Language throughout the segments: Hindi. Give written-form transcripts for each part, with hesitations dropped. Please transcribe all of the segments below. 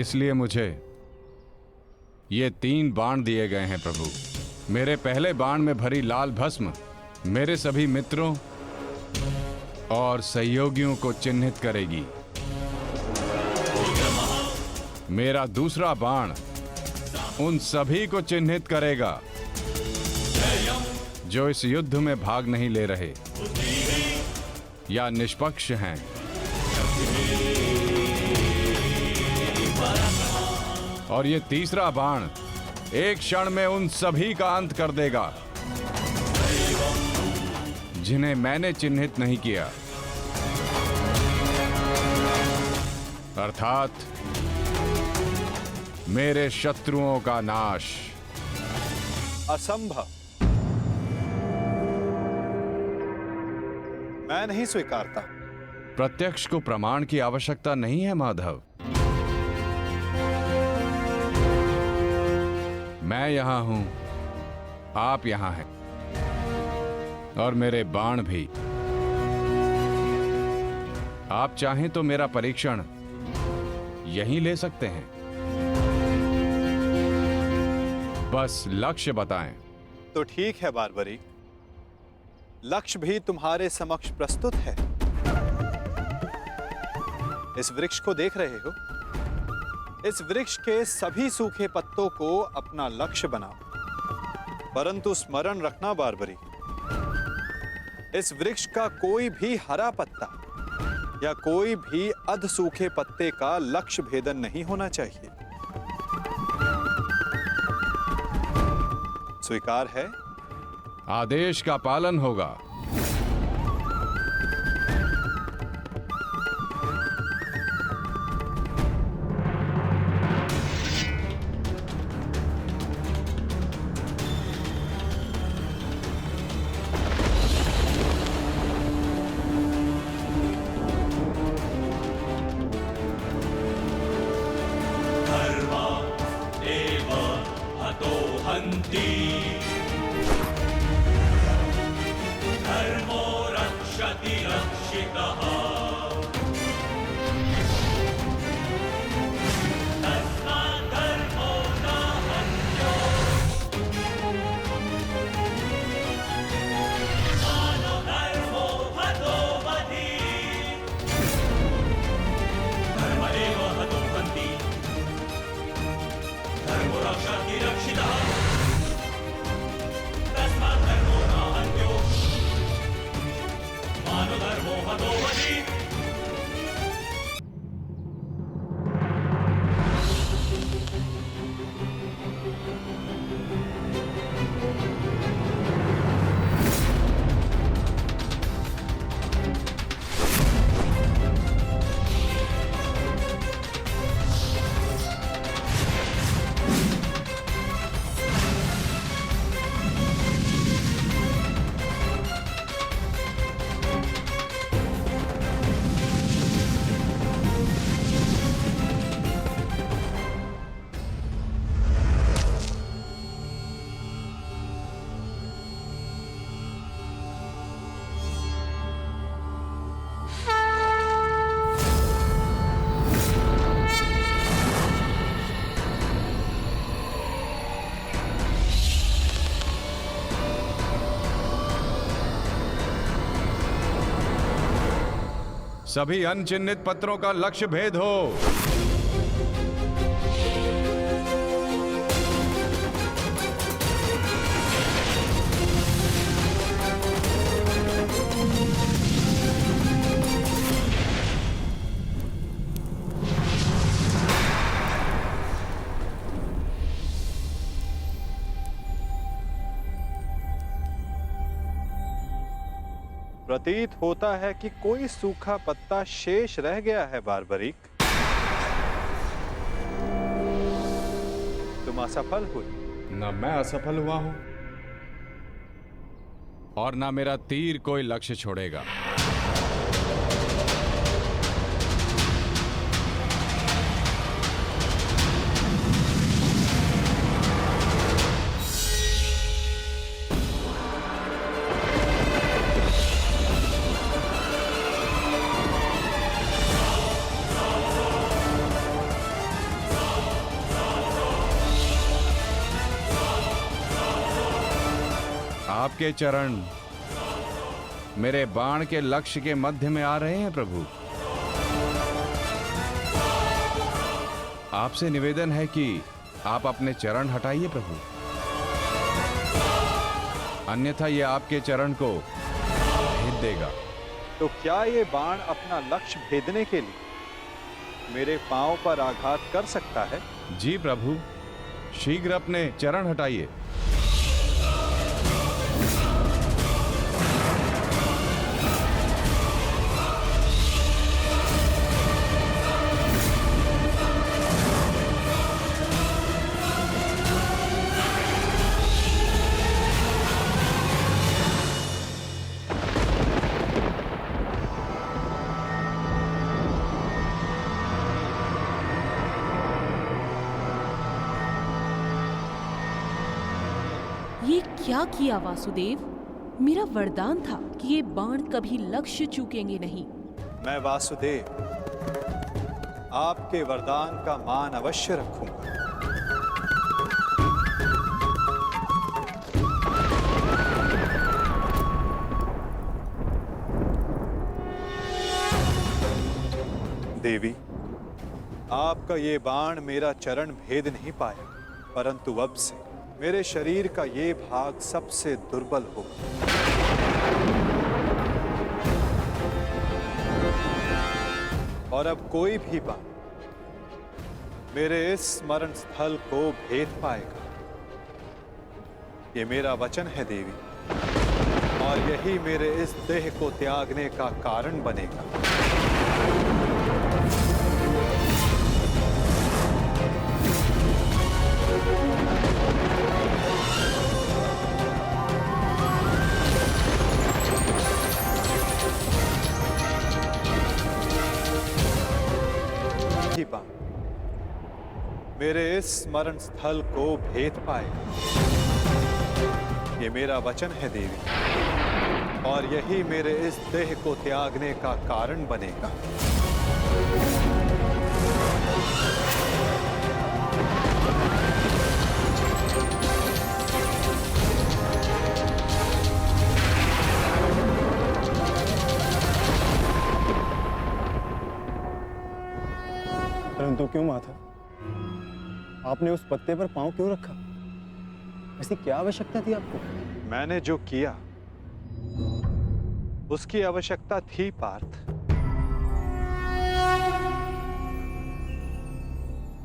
इसलिए मुझे ये 3 बाण दिए गए हैं प्रभु। मेरे पहले बाण में भरी लाल भस्म मेरे सभी मित्रों और सहयोगियों को चिन्हित करेगी। मेरा दूसरा बाण उन सभी को चिन्हित करेगा जो इस युद्ध में भाग नहीं ले रहे या निष्पक्ष हैं। और ये तीसरा बाण एक क्षण में उन सभी का अंत कर देगा जिन्हें मैंने चिन्हित नहीं किया, अर्थात मेरे शत्रुओं का नाश। असंभव, मैं नहीं स्वीकारता। प्रत्यक्ष को प्रमाण की आवश्यकता नहीं है माधव। मैं यहां हूं, आप यहां हैं, और मेरे बाण भी। आप चाहें तो मेरा परीक्षण यहीं ले सकते हैं। बस लक्ष्य बताएं। तो ठीक है बार्बरिक, लक्ष्य भी तुम्हारे समक्ष प्रस्तुत है। इस वृक्ष को देख रहे हो? इस वृक्ष के सभी सूखे पत्तों को अपना लक्ष्य बनाओ। परंतु स्मरण रखना बार्बरिक, इस वृक्ष का कोई भी हरा पत्ता या कोई भी अध सूखे पत्ते का लक्ष्य भेदन नहीं होना चाहिए। स्वीकार है? आदेश का पालन होगा। धर्मो रक्षति रक्षितः। तस्मात् धर्मो न हन्यो। मानो धर्मो हतो वधि। धर्मदेव हतो हन्ति। धर्मो रक्षति रक्षितः। सभी अनचिन्हित पत्रों का लक्ष्य भेद हो। प्रतीत होता है कि कोई सूखा पत्ता शेष रह गया है बार्बरिक। तुम असफल हुए। न मैं असफल हुआ हूं और ना मेरा तीर कोई लक्ष्य छोड़ेगा। आपके चरण मेरे बाण के लक्ष्य के मध्य में आ रहे हैं प्रभु। आपसे निवेदन है कि आप अपने चरण हटाइए प्रभु, अन्यथा यह आपके चरण को भेद देगा। तो क्या ये बाण अपना लक्ष्य भेदने के लिए मेरे पांव पर आघात कर सकता है? जी प्रभु, शीघ्र अपने चरण हटाइए। ये क्या किया वासुदेव? मेरा वरदान था कि ये बाण कभी लक्ष्य चूकेंगे नहीं। मैं वासुदेव आपके वरदान का मान अवश्य रखूंगा। देवी, आपका ये बाण मेरा चरण भेद नहीं पाया, परंतु अब से मेरे शरीर का ये भाग सबसे दुर्बल होगा। और अब कोई भी बाण मेरे इस स्मरण स्थल को भेद पाएगा। ये मेरा वचन है देवी, और यही मेरे इस देह को त्यागने का कारण बनेगा। मेरे इस स्मरण स्थल को भेद पाएगा। ये मेरा वचन है देवी, और यही मेरे इस देह को त्यागने का कारण बनेगा। परंतु क्यों माता, आपने उस पत्ते पर पांव क्यों रखा? ऐसी क्या आवश्यकता थी आपको? मैंने जो किया उसकी आवश्यकता थी पार्थ,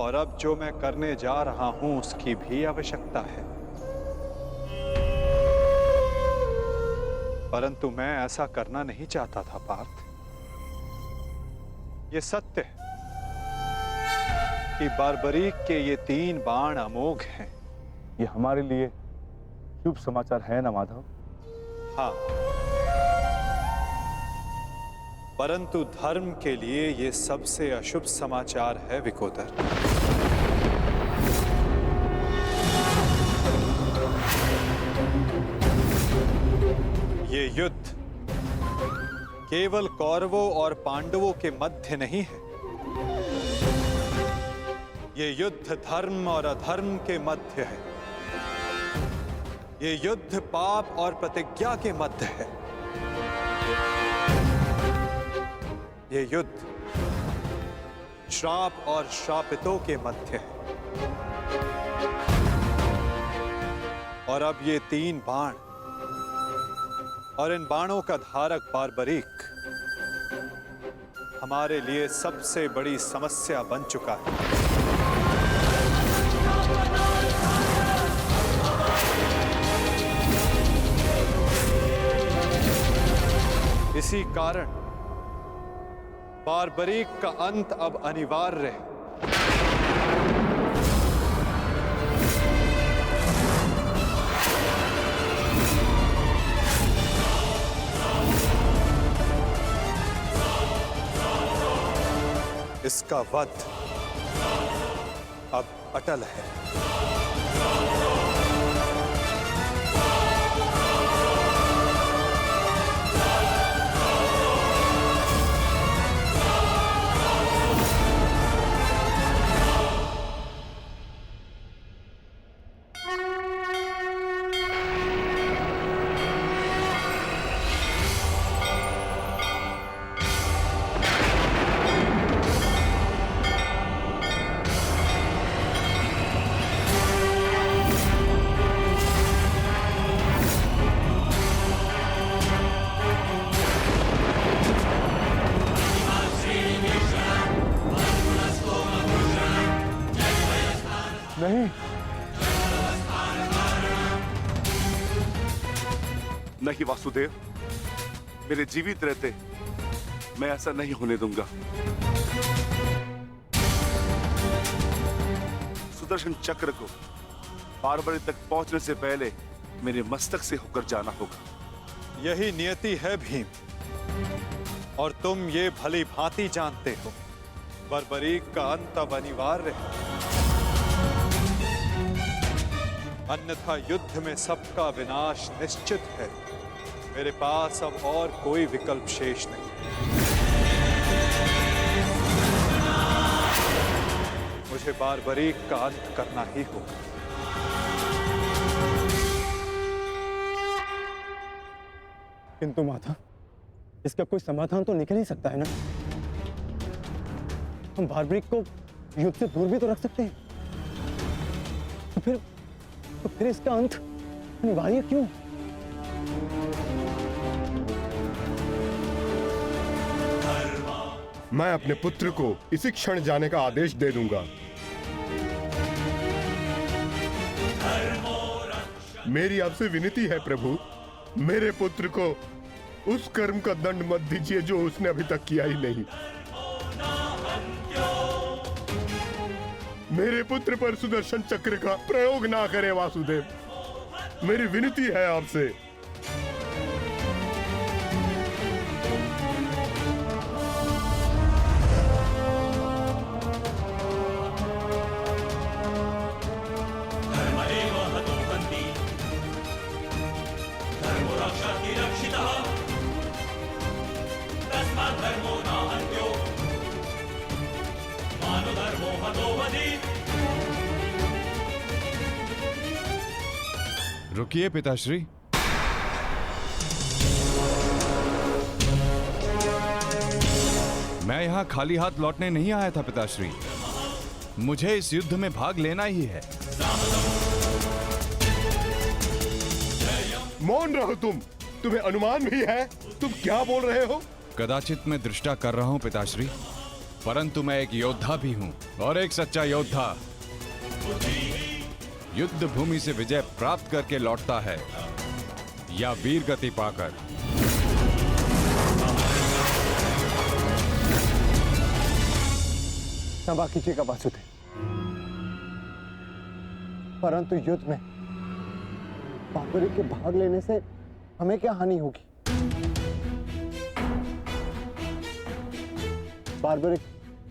और अब जो मैं करने जा रहा हूं उसकी भी आवश्यकता है। परंतु मैं ऐसा करना नहीं चाहता था पार्थ। ये सत्य है कि बार्बरीक के ये 3 बाण अमोघ हैं। ये हमारे लिए शुभ समाचार है ना माधव? हाँ, परंतु धर्म के लिए ये सबसे अशुभ समाचार है विकोदर। ये युद्ध केवल कौरवों और पांडवों के मध्य नहीं है। ये युद्ध धर्म और अधर्म के मध्य है। ये युद्ध पाप और प्रतिज्ञा के मध्य है। ये युद्ध श्राप और श्रापितों के मध्य है। और अब ये 3 बाण और इन बाणों का धारक बार्बरीक हमारे लिए सबसे बड़ी समस्या बन चुका है। इसी कारण बार्बरीक का अंत अब अनिवार्य है। इसका वध अब अटल है। नहीं, नहीं वासुदेव, मेरे जीवित रहते मैं ऐसा नहीं होने दूंगा। सुदर्शन चक्र को बारबरी तक पहुंचने से पहले मेरे मस्तक से होकर जाना होगा। यही नियति है भीम, और तुम ये भली भांति जानते हो। बर्बरीक का अंत अब अनिवार्य है, अन्यथा युद्ध में सबका विनाश निश्चित है। मेरे पास अब और कोई विकल्प शेष नहीं। मुझे बारबरीक का अंत करना ही होगा। किंतु माता, इसका कोई समाधान तो निकल ही सकता है ना। हम बारबरीक को युद्ध से दूर भी तो रख सकते हैं। तो फिर इसका अंत अनिवार्य क्यों? मैं अपने पुत्र को इसी क्षण जाने का आदेश दे दूंगा। मेरी आपसे विनती है प्रभु, मेरे पुत्र को उस कर्म का दंड मत दीजिए जो उसने अभी तक किया ही नहीं। मेरे पुत्र पर सुदर्शन चक्र का प्रयोग ना करे वासुदेव, मेरी विनती है आपसे। धर्मदेव हतो हन्ति धर्मो रक्षति रक्षितः तस्मात् धर्मो न हन्त्यो मानो धर्मो हतो वधि। रुकिए पिताश्री। मैं यहाँ खाली हाथ लौटने नहीं आया था पिताश्री, मुझे इस युद्ध में भाग लेना ही है। मौन रहो तुम, तुम्हें अनुमान भी है तुम क्या बोल रहे हो? कदाचित मैं दृष्टा कर रहा हूँ पिताश्री, परंतु मैं एक योद्धा भी हूँ, और एक सच्चा योद्धा युद्ध भूमि से विजय प्राप्त करके लौटता है या वीर गति पाकर। क्षमा कीजिएगा वासुदेव, परंतु युद्ध में बारबरीक के भाग लेने से हमें क्या हानि होगी? बारबरीक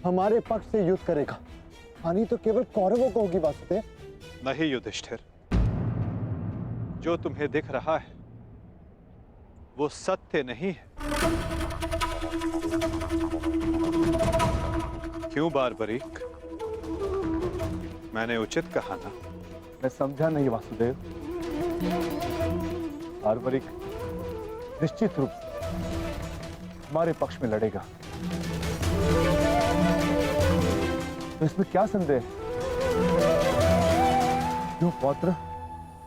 हमारे पक्ष से युद्ध करेगा, हानि तो केवल कौरवों को होगी वासुदेव। नहीं युधिष्ठिर, जो तुम्हें दिख रहा है वो सत्य नहीं है। क्यों बारबरीक, मैंने उचित कहा ना? मैं समझा नहीं वासुदेव। बारबरीक निश्चित रूप से हमारे पक्ष में लड़ेगा, तो इसमें क्या संदेह? क्यों पौत्र?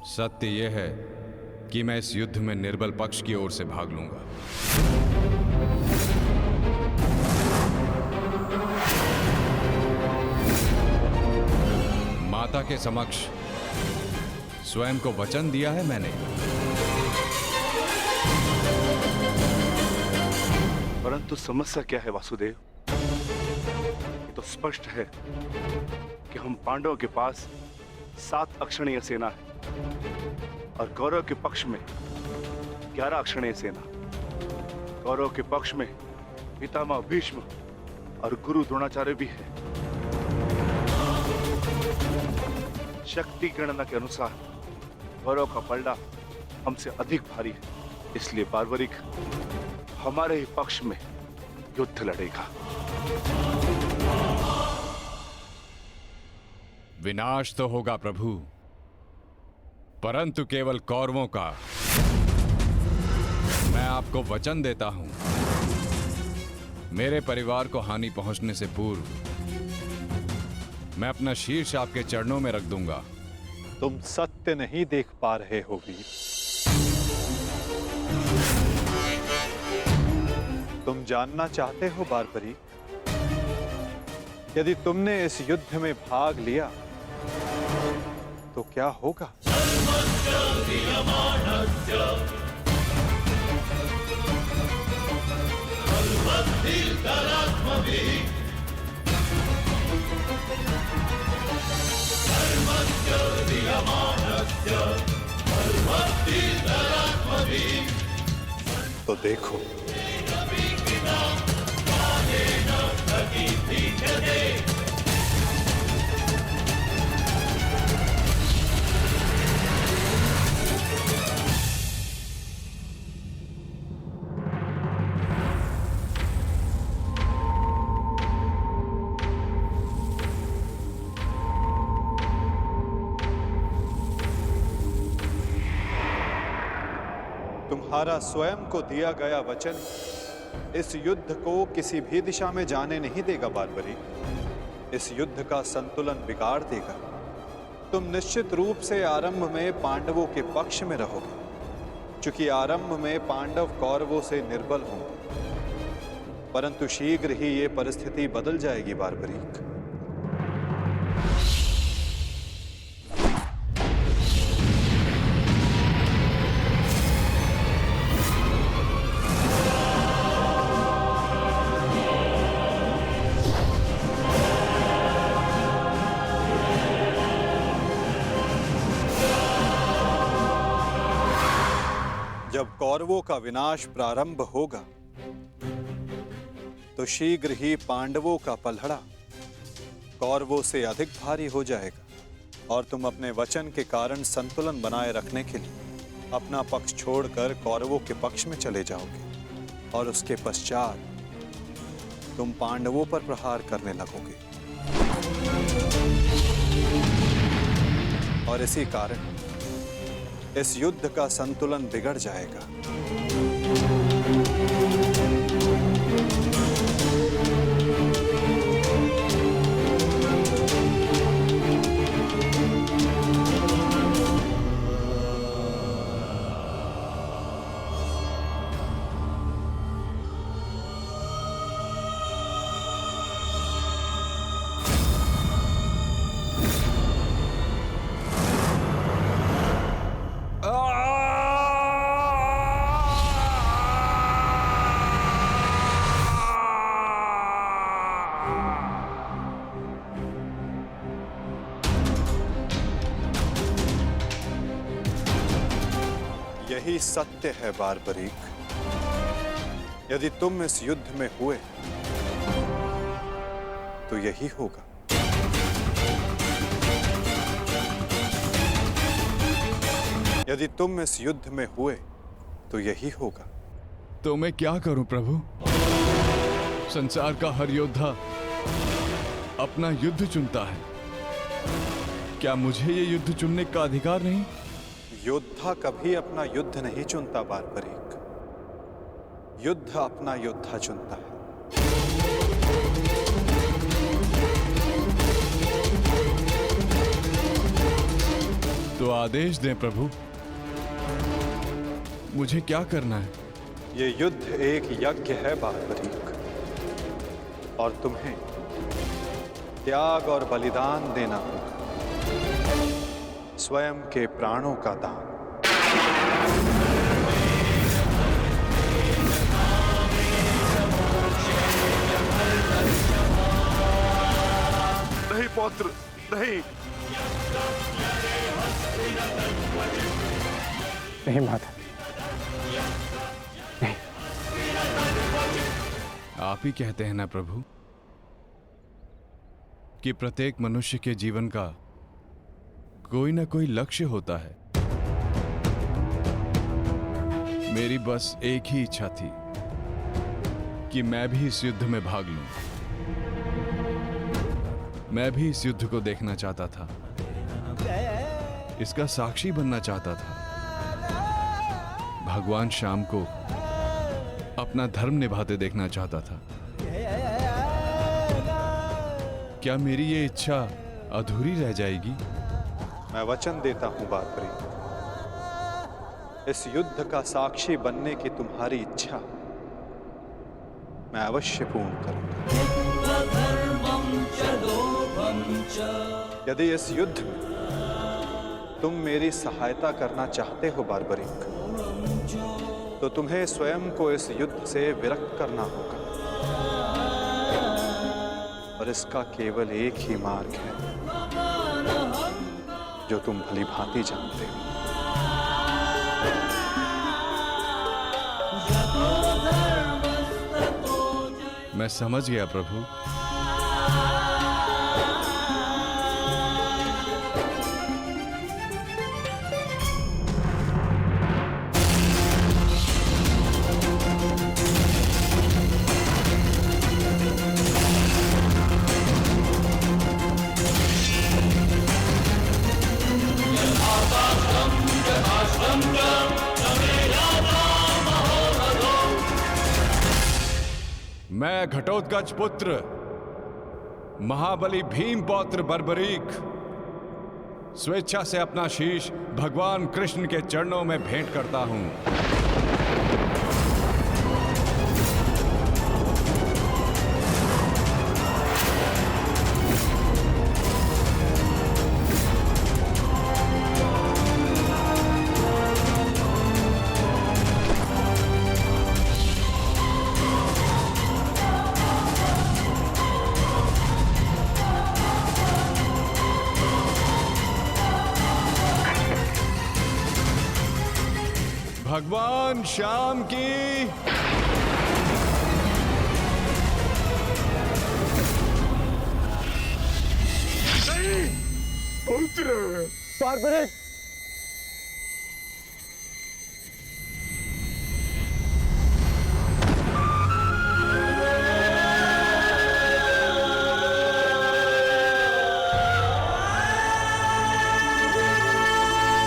सत्य यह है कि मैं इस युद्ध में निर्बल पक्ष की ओर से भाग लूंगा। माता के समक्ष स्वयं को वचन दिया है मैंने। परंतु समस्या क्या है वासुदेव? ये तो स्पष्ट है कि हम पांडवों के पास 7 अक्षणीय सेना है और कौरव के पक्ष में 11 अक्षणीय सेना। कौरव के पक्ष में पितामह भीष्म और गुरु द्रोणाचार्य भी है। शक्ति गणना के अनुसार कौरव का पलड़ा हमसे अधिक भारी है, इसलिए बारबरीक हमारे ही पक्ष में युद्ध लड़ेगा। विनाश तो होगा प्रभु, परंतु केवल कौरवों का। मैं आपको वचन देता हूं, मेरे परिवार को हानि पहुंचने से पूर्व मैं अपना शीर्ष आपके चरणों में रख दूंगा। तुम सत्य नहीं देख पा रहे हो वीर। तुम जानना चाहते हो बारबरीक, यदि तुमने इस युद्ध में भाग लिया तो क्या होगा? तो देखो, तुम्हारा स्वयं को दिया गया वचन इस युद्ध को किसी भी दिशा में जाने नहीं देगा बार्बरी। इस युद्ध का संतुलन बिगाड़ देगा। तुम निश्चित रूप से आरंभ में पांडवों के पक्ष में रहोगे, क्योंकि आरंभ में पांडव कौरवों से निर्बल होंगे, परंतु शीघ्र ही ये परिस्थिति बदल जाएगी बार्बरीक। जब कौरवों का विनाश प्रारंभ होगा तो शीघ्र ही पांडवों का पलड़ा कौरवों से अधिक भारी हो जाएगा और तुम अपने वचन के कारण संतुलन बनाए रखने के लिए अपना पक्ष छोड़कर कौरवों के पक्ष में चले जाओगे और उसके पश्चात तुम पांडवों पर प्रहार करने लगोगे। और इसी कारण इस युद्ध का संतुलन बिगड़ जाएगा। यही सत्य है बार्बरीक। यदि तुम इस युद्ध में हुए तो यही होगा। यदि तुम इस युद्ध में हुए तो यही होगा। तो मैं क्या करूं प्रभु? संसार का हर योद्धा अपना युद्ध चुनता है। क्या मुझे ये युद्ध चुनने का अधिकार नहीं? योद्धा कभी अपना युद्ध नहीं चुनता बार्बरीक। युद्ध अपना योद्धा चुनता है। तो आदेश दें प्रभु, मुझे क्या करना है? ये युद्ध एक यज्ञ है बार्बरीक, और तुम्हें त्याग और बलिदान देना होगा, स्वयं के प्राणों का दान। नहीं पौत्र, नहीं। नहीं माता, नहीं। आप ही कहते हैं ना प्रभु कि प्रत्येक मनुष्य के जीवन का कोई ना कोई लक्ष्य होता है। मेरी बस एक ही इच्छा थी कि मैं भी इस युद्ध में भाग लूं। मैं भी इस युद्ध को देखना चाहता था, इसका साक्षी बनना चाहता था। भगवान श्याम को अपना धर्म निभाते देखना चाहता था। क्या मेरी ये इच्छा अधूरी रह जाएगी? मैं वचन देता हूं बार्बरी, इस युद्ध का साक्षी बनने की तुम्हारी इच्छा मैं अवश्य पूर्ण करूंगा। यदि इस युद्ध में तुम मेरी सहायता करना चाहते हो बार्बरिक, तो तुम्हें स्वयं को इस युद्ध से विरक्त करना होगा। और इसका केवल एक ही मार्ग है जो तुम भली भांति जानते हो। मैं समझ गया प्रभु। मैं घटोत्कच पुत्र महाबली भीम पौत्र बर्बरीक स्वेच्छा से अपना शीश भगवान कृष्ण के चरणों में भेंट करता हूं। भगवान श्याम की पुत्र बार्बरिक